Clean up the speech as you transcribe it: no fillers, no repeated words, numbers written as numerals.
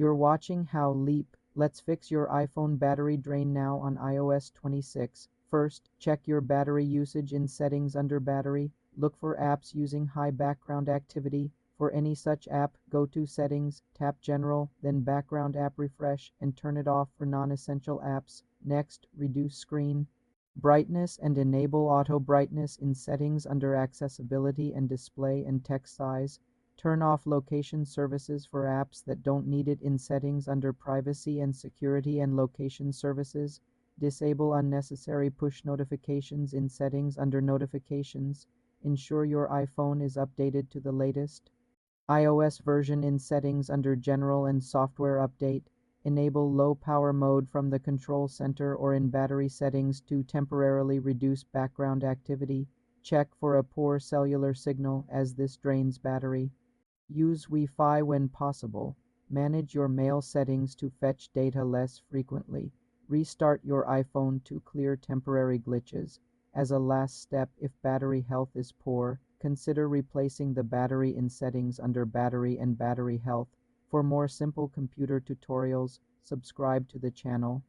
You're watching How Leap. Let's fix your iPhone battery drain now on iOS 26. First, check your battery usage in Settings under Battery. Look for apps using high background activity. For any such app, go to Settings, tap General, then Background App Refresh, and turn it off for non-essential apps. Next, reduce screen brightness and enable auto brightness in Settings under Accessibility and Display and Text Size. Turn off location services for apps that don't need it in Settings under Privacy and Security and Location Services. Disable unnecessary push notifications in Settings under Notifications. Ensure your iPhone is updated to the latest iOS version in Settings under General and Software Update. Enable low power mode from the control center or in battery settings to temporarily reduce background activity. Check for a poor cellular signal as this drains battery. Use Wi-Fi when possible. Manage your mail settings to fetch data less frequently. Restart your iPhone to clear temporary glitches. As a last step, if battery health is poor, consider replacing the battery in Settings under Battery and Battery Health. For more simple computer tutorials, subscribe to the channel.